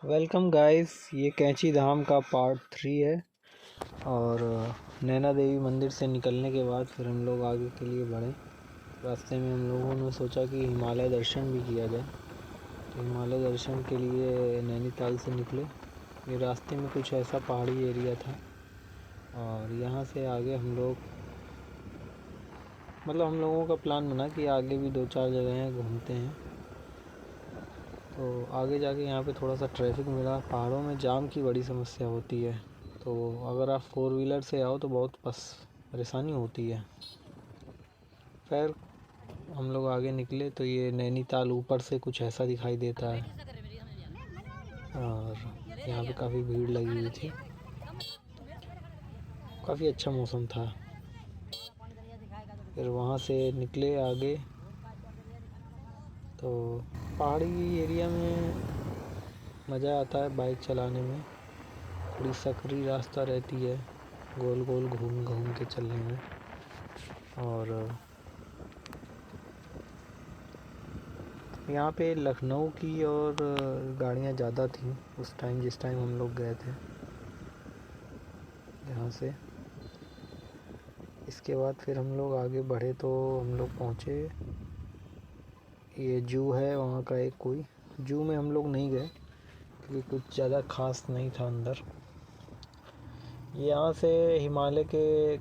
Welcome guys, ये कैंची धाम का पार्ट 3 है। और नैना देवी मंदिर से निकलने के बाद फिर हम लोग आगे के लिए बढ़े। रास्ते में हम लोगों ने सोचा कि हिमालय दर्शन भी किया जाए, तो हिमालय दर्शन के लिए नैनीताल से निकले। ये रास्ते में कुछ ऐसा पहाड़ी एरिया था और यहाँ से आगे हम लोगों का प्लान बना कि आगे भी 2-4 जगह हैं, घूमते हैं। तो आगे जाके यहाँ पे थोड़ा सा ट्रैफिक मिला। पहाड़ों में जाम की बड़ी समस्या होती है, तो अगर आप 4 व्हीलर से आओ तो बहुत परेशानी होती है। फिर हम लोग आगे निकले तो ये नैनीताल ऊपर से कुछ ऐसा दिखाई देता है और यहाँ पे काफ़ी भीड़ लगी हुई थी। काफ़ी अच्छा मौसम था। फिर वहाँ से निकले आगे, तो पहाड़ी एरिया में मज़ा आता है बाइक चलाने में। थोड़ी सकरी रास्ता रहती है, गोल गोल घूम घूम के चलने में। और यहाँ पे लखनऊ की और गाड़ियाँ ज़्यादा थी उस टाइम, जिस टाइम हम लोग गए थे यहाँ से। इसके बाद फिर हम लोग आगे बढ़े तो हम लोग पहुँचे, ये जू है वहाँ का। एक कोई जू में हम लोग नहीं गए क्योंकि कुछ ज़्यादा खास नहीं था अंदर। यहाँ से हिमालय के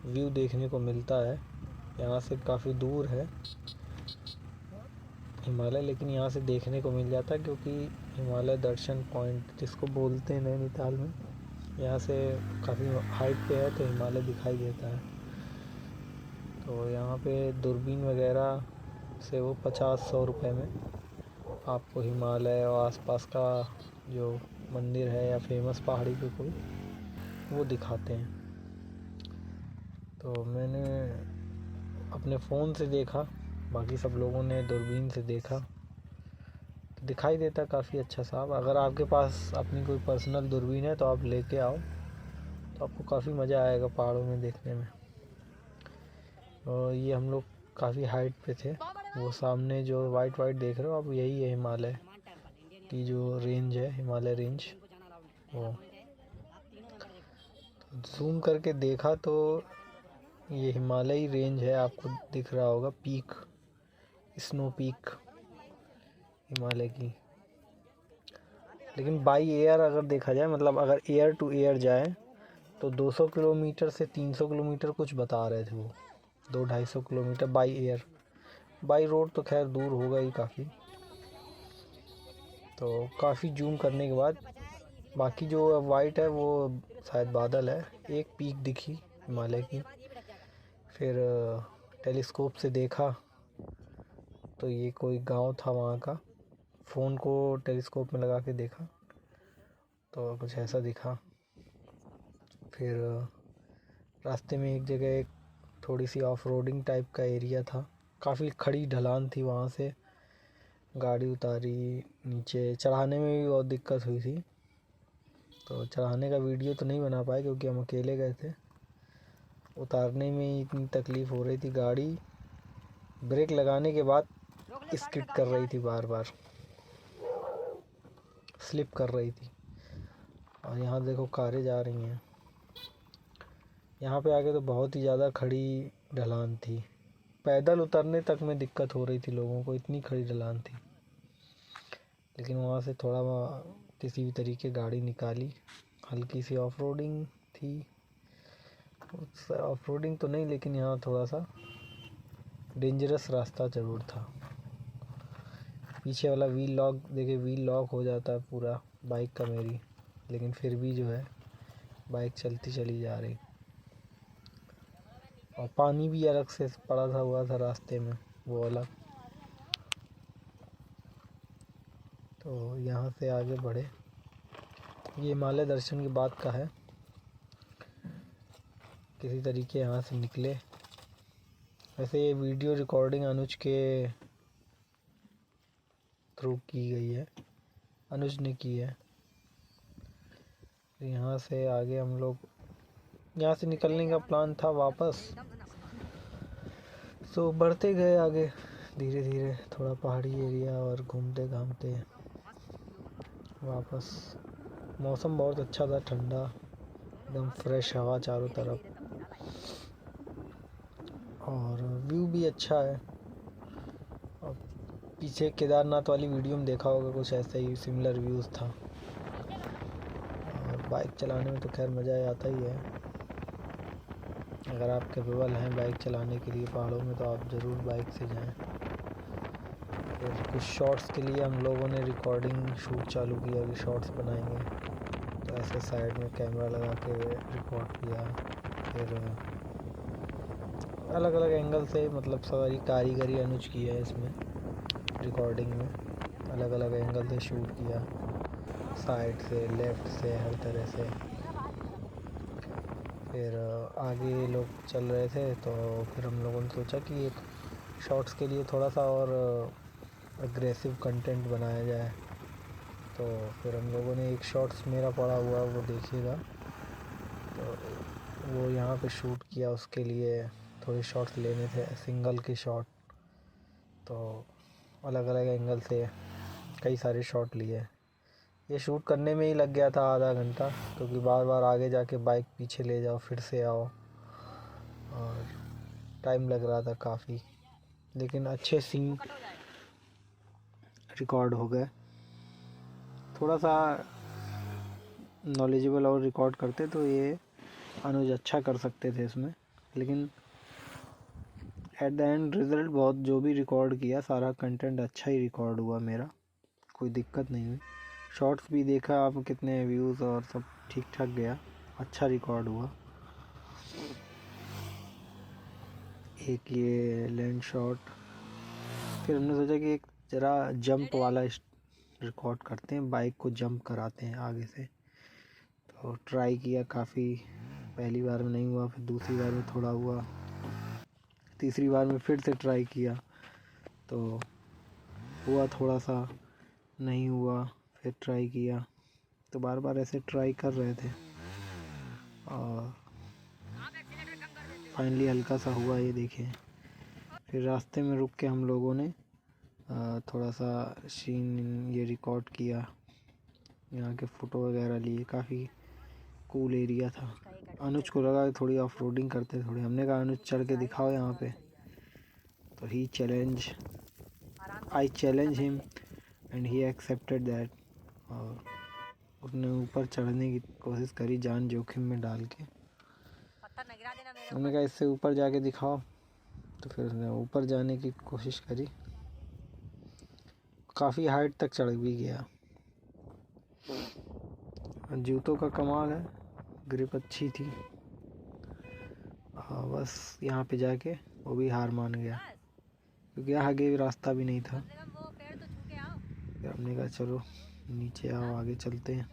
व्यू देखने को मिलता है। यहाँ से काफ़ी दूर है हिमालय, लेकिन यहाँ से देखने को मिल जाता है क्योंकि हिमालय दर्शन पॉइंट जिसको बोलते हैं नैनीताल में, यहाँ से काफ़ी हाइट पे है तो हिमालय दिखाई देता है। तो यहाँ पे दूरबीन वगैरह से वो 50-100 रुपये में आपको हिमालय और आसपास का जो मंदिर है या फेमस पहाड़ी पे कोई, वो दिखाते हैं। तो मैंने अपने फ़ोन से देखा, बाकी सब लोगों ने दूरबीन से देखा, तो दिखाई देता काफ़ी अच्छा साफ। अगर आपके पास अपनी कोई पर्सनल दूरबीन है तो आप लेके आओ, तो आपको काफ़ी मज़ा आएगा पहाड़ों में देखने में। और ये हम लोग काफ़ी हाइट पे थे। वो सामने जो वाइट वाइट देख रहे हो आप, यही है हिमालय की जो रेंज है, हिमालय रेंज। वो जूम करके देखा तो ये हिमालयी रेंज है, आपको दिख रहा होगा। पीक, स्नो पीक हिमालय की। लेकिन बाई एयर अगर देखा जाए, अगर एयर टू एयर जाए तो 200 किलोमीटर से 300 किलोमीटर कुछ बता रहे थे वो, 200-250 kilometre by air. By road तो खैर दूर होगा ही काफ़ी। तो काफ़ी जूम करने के बाद बाकी जो वाइट है वो शायद बादल है। एक पीक दिखी हिमालय की। फिर टेलीस्कोप से देखा तो ये कोई गांव था वहाँ का। फ़ोन को टेलीस्कोप में लगा के देखा तो कुछ ऐसा दिखा। फिर रास्ते में एक जगह एक थोड़ी सी ऑफ रोडिंग टाइप का एरिया था। काफ़ी खड़ी ढलान थी, वहाँ से गाड़ी उतारी। नीचे चढ़ाने में भी बहुत दिक्कत हुई थी, तो चढ़ाने का वीडियो तो नहीं बना पाए क्योंकि हम अकेले गए थे। उतारने में ही इतनी तकलीफ़ हो रही थी, गाड़ी ब्रेक लगाने के बाद स्किड कर रही थी, बार बार स्लिप कर रही थी। और यहाँ देखो कारें जा रही हैं। यहाँ पे आके तो बहुत ही ज़्यादा खड़ी ढलान थी, पैदल उतरने तक में दिक्कत हो रही थी लोगों को, इतनी खड़ी ढलान थी। लेकिन वहाँ से थोड़ा किसी भी तरीके गाड़ी निकाली। हल्की सी ऑफ रोडिंग थी, ऑफ रोडिंग तो नहीं, लेकिन यहाँ थोड़ा सा डेंजरस रास्ता ज़रूर था। पीछे वाला व्हील लॉक देखिए, व्हील लॉक हो जाता है पूरा बाइक का मेरी, लेकिन फिर भी जो है बाइक चलती चली जा रही। और पानी भी अलग से पड़ा हुआ था रास्ते में, वो अलग। तो यहाँ से आगे बढ़े। ये हिमालय दर्शन की बात का है। किसी तरीके यहाँ से निकले। वैसे ये वीडियो रिकॉर्डिंग अनुज के थ्रू की गई है, अनुज ने की है। यहाँ से आगे हम लोग, यहाँ से निकलने का प्लान था वापस, तो बढ़ते गए आगे धीरे धीरे, थोड़ा पहाड़ी एरिया और घूमते घामते। वापस। मौसम बहुत अच्छा था, ठंडा, एकदम फ्रेश हवा चारों तरफ, और व्यू भी अच्छा है। और पीछे केदारनाथ वाली वीडियो में देखा होगा, कुछ ऐसा ही सिमिलर व्यूज़ था। और बाइक चलाने में तो खैर मज़ा आता ही है। अगर आप कैपेबल हैं बाइक चलाने के लिए पहाड़ों में, तो आप ज़रूर बाइक से जाएं। फिर कुछ शॉट्स के लिए हम लोगों ने रिकॉर्डिंग शूट चालू किया कि शॉट्स बनाएंगे, तो ऐसे साइड में कैमरा लगा के रिकॉर्ड किया। फिर अलग अलग एंगल से, मतलब सारी कारीगरी अनुज की है इसमें रिकॉर्डिंग में, अलग अलग एंगल से शूट किया, साइड से, लेफ़्ट से, हर तरह से। फिर आगे लोग चल रहे थे, तो फिर हम लोगों ने सोचा कि एक शॉट्स के लिए थोड़ा सा और अग्रेसिव कंटेंट बनाया जाए। तो फिर हम लोगों ने एक शॉट्स मेरा पड़ा हुआ, वो देखिएगा, तो वो यहाँ पे शूट किया। उसके लिए थोड़े शॉट्स लेने थे, सिंगल के शॉट, तो अलग अलग एंगल से कई सारे शॉट लिए। ये शूट करने में ही लग गया था आधा घंटा, क्योंकि बार बार आगे जाके बाइक पीछे ले जाओ, फिर से आओ, और टाइम लग रहा था काफ़ी, लेकिन अच्छे सीन रिकॉर्ड हो गए। थोड़ा सा नॉलेजेबल और रिकॉर्ड करते तो ये अनुज अच्छा कर सकते थे इसमें, लेकिन एट द एंड रिज़ल्ट बहुत, जो भी रिकॉर्ड किया सारा कंटेंट अच्छा ही रिकॉर्ड हुआ मेरा, कोई दिक्कत नहीं हुई। शॉर्ट्स भी देखा आप कितने व्यूज़, और सब ठीक ठाक गया, अच्छा रिकॉर्ड हुआ। एक ये लैंड शॉट। फिर हमने सोचा कि एक ज़रा जंप वाला रिकॉर्ड करते हैं, बाइक को जंप कराते हैं आगे से। तो ट्राई किया काफ़ी, पहली बार में नहीं हुआ, फिर दूसरी बार में थोड़ा हुआ, तीसरी बार में फिर से ट्राई किया तो हुआ थोड़ा सा, नहीं हुआ, फिर ट्राई किया। तो बार बार ऐसे ट्राई कर रहे थे, और फाइनली हल्का सा हुआ, ये देखिए। फिर रास्ते में रुक के हम लोगों ने थोड़ा सा सीन ये रिकॉर्ड किया, यहाँ के फ़ोटो वगैरह लिए। काफ़ी कूल एरिया था। अनुज को लगा कि थोड़ी ऑफ रोडिंग करते थोड़ी, हमने कहा अनुज चढ़ के दिखाओ यहाँ पे, तो I challenge him and he accepted that. और उसने ऊपर चढ़ने की कोशिश करी, जान जोखिम में डाल के। हमने कहा इससे ऊपर जाके दिखाओ, तो फिर उसने ऊपर जाने की कोशिश करी, काफ़ी हाइट तक चढ़ भी गया। जूतों का कमाल है, ग्रिप अच्छी थी। बस यहाँ पे जाके वो भी हार मान गया, क्योंकि आगे भी रास्ता भी नहीं था। फिर हमने कहा चलो नीचे आओ, आगे चलते हैं।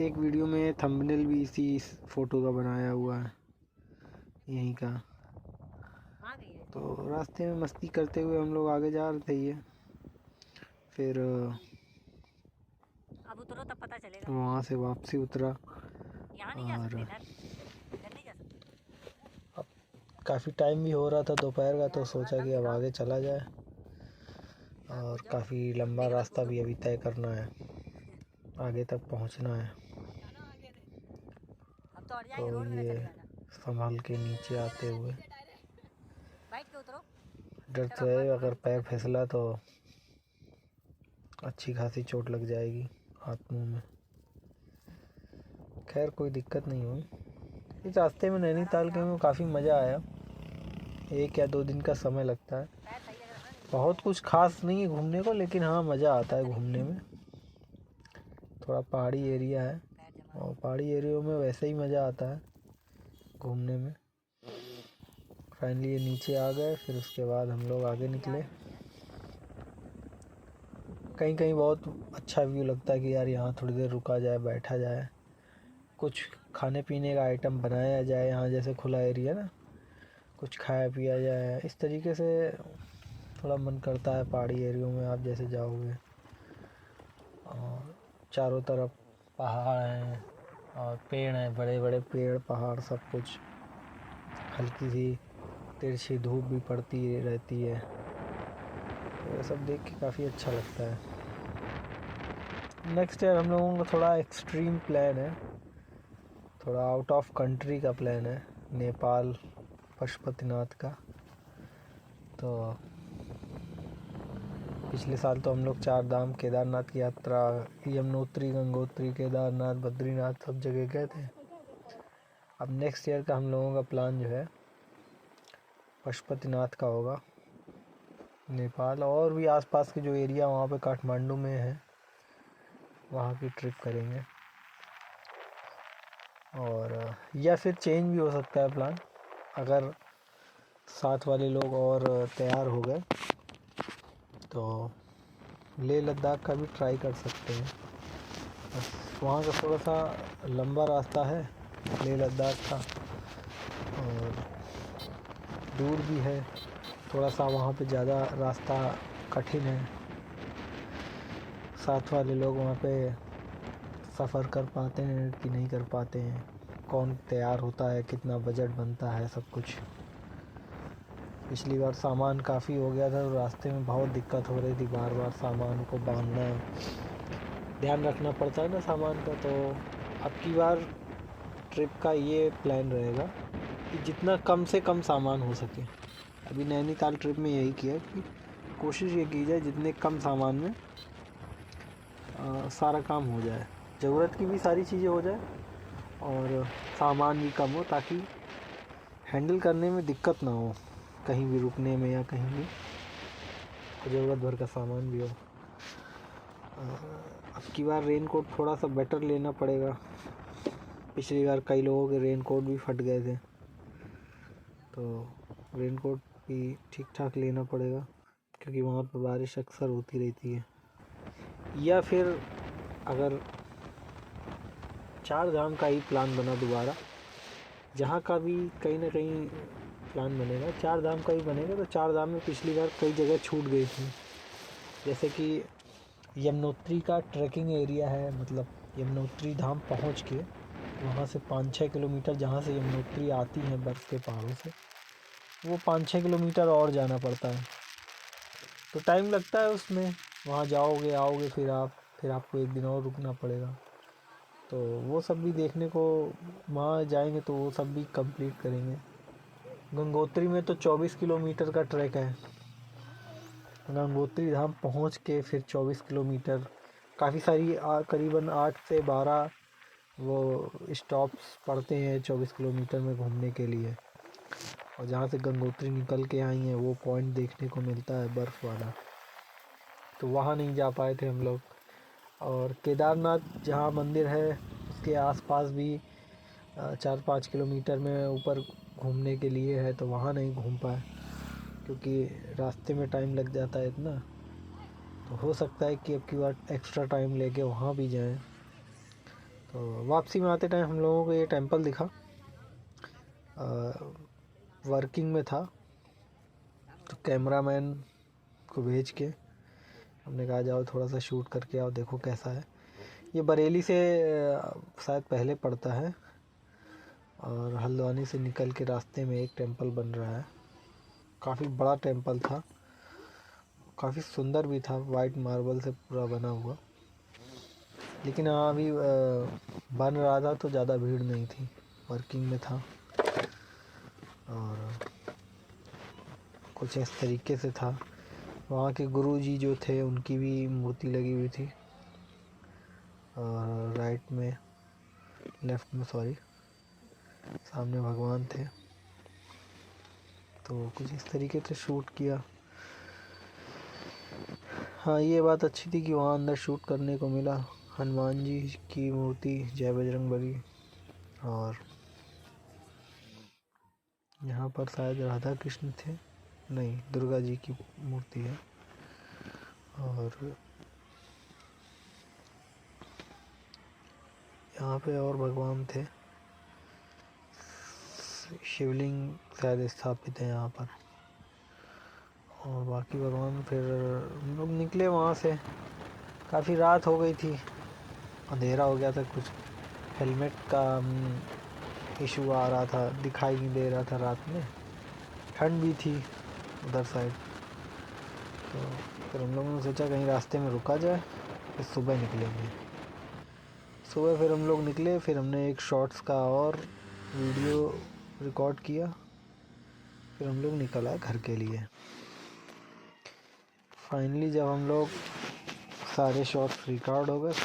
एक वीडियो में थंबनेल भी इसी फ़ोटो का बनाया हुआ है, यहीं का। तो रास्ते में मस्ती करते हुए हम लोग आगे जा रहे थे। ये फिर अब उतरो तब पता चलेगा। वहाँ से वापसी उतरा, और अब काफ़ी टाइम भी हो रहा था दोपहर का, तो सोचा कि अब आगे चला जाए, और काफ़ी लंबा रास्ता भी अभी तय करना है, आगे तक पहुँचना है। तो ये संभाल के नीचे आते हुए, डर तो है अगर पैर फिसला तो अच्छी खासी चोट लग जाएगी हाथ मुंह में। खैर कोई दिक्कत नहीं हुई। इस रास्ते में नैनीताल के में काफ़ी मज़ा आया। 1 या 2 दिन का समय लगता है, बहुत कुछ खास नहीं है घूमने को, लेकिन हाँ मज़ा आता है घूमने में। थोड़ा पहाड़ी एरिया है, और पहाड़ी एरिया में वैसे ही मज़ा आता है घूमने में। फाइनली ये नीचे आ गए, फिर उसके बाद हम लोग आगे निकले। कहीं कहीं बहुत अच्छा व्यू लगता है कि यार यहाँ थोड़ी देर रुका जाए, बैठा जाए, कुछ खाने पीने का आइटम बनाया जाए, यहाँ जैसे खुला एरिया ना, कुछ खाया पिया जाए। इस तरीके से थोड़ा मन करता है पहाड़ी एरियो में आप जैसे जाओगे, और चारों तरफ पहाड़ हैं और पेड़ हैं, बड़े बड़े पेड़, पहाड़, सब कुछ। हल्की सी तिरछी धूप भी पड़ती रहती है, तो ये सब देख के काफ़ी अच्छा लगता है। नेक्स्ट ईयर हम लोगों का थोड़ा एक्सट्रीम प्लान है, थोड़ा आउट ऑफ कंट्री का प्लान है, नेपाल पशुपतिनाथ का। तो पिछले साल तो हम लोग 4 धाम केदारनाथ की यात्रा, यमुनोत्री, गंगोत्री, केदारनाथ, बद्रीनाथ सब जगह गए थे। अब नेक्स्ट ईयर का हम लोगों का प्लान जो है पशुपतिनाथ का होगा, नेपाल और भी आसपास के जो एरिया वहाँ पे काठमांडू में है वहाँ की ट्रिप करेंगे। और या फिर चेंज भी हो सकता है प्लान, अगर साथ वाले लोग और तैयार हो गए तो लेह लद्दाख का भी ट्राई कर सकते हैं। बस वहाँ का थोड़ा सा लंबा रास्ता है लेह लद्दाख का और दूर भी है, थोड़ा सा वहाँ पे ज़्यादा रास्ता कठिन है। साथ वाले लोग वहाँ पे सफ़र कर पाते हैं कि नहीं कर पाते हैं, कौन तैयार होता है, कितना बजट बनता है, सब कुछ। पिछली बार सामान काफ़ी हो गया था तो रास्ते में बहुत दिक्कत हो रही थी, बार बार सामान को बांधना, ध्यान रखना पड़ता है ना सामान का। तो अब की बार ट्रिप का ये प्लान रहेगा कि जितना कम से कम सामान हो सके। अभी नैनीताल ट्रिप में यही किया कि कोशिश ये की जाए जितने कम सामान में सारा काम हो जाए, ज़रूरत की भी सारी चीज़ें हो जाए और सामान भी कम हो, ताकि हैंडल करने में दिक्कत ना हो, कहीं भी रुकने में या कहीं भी ज़रूरत भर का सामान भी हो। अब की बार रेन कोट थोड़ा सा बेटर लेना पड़ेगा, पिछली बार कई लोगों के रेन कोट भी फट गए थे, तो रेन कोट भी ठीक ठाक लेना पड़ेगा क्योंकि वहाँ पर बारिश अक्सर होती रहती है। या फिर अगर 4 धाम का ही प्लान बना दोबारा, जहाँ का भी कहीं ना कहीं प्लान बनेगा 4 धाम का ही बनेगा, तो 4 धाम में पिछली बार कई जगह छूट गई थी। जैसे कि यमुनोत्री का ट्रैकिंग एरिया है, मतलब यमुनोत्री धाम पहुँच के वहाँ से 5-6 किलोमीटर, जहाँ से यमुनोत्री आती है बर्फ़ के पहाड़ों से, वो 5-6 किलोमीटर और जाना पड़ता है, तो टाइम लगता है उसमें। वहाँ जाओगे आओगे फिर आपको एक दिन और रुकना पड़ेगा, तो वो सब भी देखने को वहाँ जाएंगे तो वो सब भी कंप्लीट करेंगे। गंगोत्री में तो 24 किलोमीटर का ट्रैक है, गंगोत्री धाम पहुँच के फिर 24 किलोमीटर, काफ़ी सारी करीबन 8 से 12 वो स्टॉप्स पड़ते हैं 24 किलोमीटर में घूमने के लिए। और जहाँ से गंगोत्री निकल के आई हैं वो पॉइंट देखने को मिलता है बर्फ़ वाला, तो वहाँ नहीं जा पाए थे हम लोग। और केदारनाथ जहाँ मंदिर है उसके आसपास भी 4-5 किलोमीटर में ऊपर घूमने के लिए है, तो वहाँ नहीं घूम पाए क्योंकि रास्ते में टाइम लग जाता है इतना। तो हो सकता है कि अब की बार एक्स्ट्रा टाइम लेके वहाँ भी जाएं। तो वापसी में आते टाइम हम लोगों को ये टेंपल दिखा, वर्किंग में था, तो कैमरामैन को भेज के हमने कहा जाओ थोड़ा सा शूट करके आओ, देखो कैसा है। ये बरेली से शायद पहले पड़ता है और हल्द्वानी से निकल के रास्ते में एक टेंपल बन रहा है, काफ़ी बड़ा टेंपल था, काफ़ी सुंदर भी था, वाइट मार्बल से पूरा बना हुआ। लेकिन हाँ अभी बन रहा था तो ज़्यादा भीड़ नहीं थी, वर्किंग में था और कुछ इस तरीके से था। वहाँ के गुरुजी जो थे उनकी भी मूर्ति लगी हुई थी, और राइट में, लेफ़्ट में सॉरी, सामने भगवान थे। तो कुछ इस तरीके से शूट किया। हाँ ये बात अच्छी थी कि वहाँ अंदर शूट करने को मिला, हनुमान जी की मूर्ति, जय बजरंगबली, और यहाँ पर शायद राधा कृष्ण थे, नहीं दुर्गा जी की मूर्ति है, और यहाँ पे और भगवान थे, शिवलिंग शायद स्थापित है यहाँ पर, और बाकी भगवान। फिर हम लोग निकले वहाँ से, काफ़ी रात हो गई थी, अंधेरा हो गया था, कुछ हेलमेट का इशू आ रहा था, दिखाई नहीं दे रहा था रात में, ठंड भी थी उधर साइड। तो फिर हम लोगों ने सोचा कहीं रास्ते में रुका जाए, फिर सुबह निकलेंगे। सुबह फिर हम लोग निकले, फिर हमने एक शॉर्ट्स का और वीडियो रिकॉर्ड किया, फिर हम लोग निकल आए घर के लिए। फाइनली जब हम लोग सारे शॉट्स रिकॉर्ड हो गए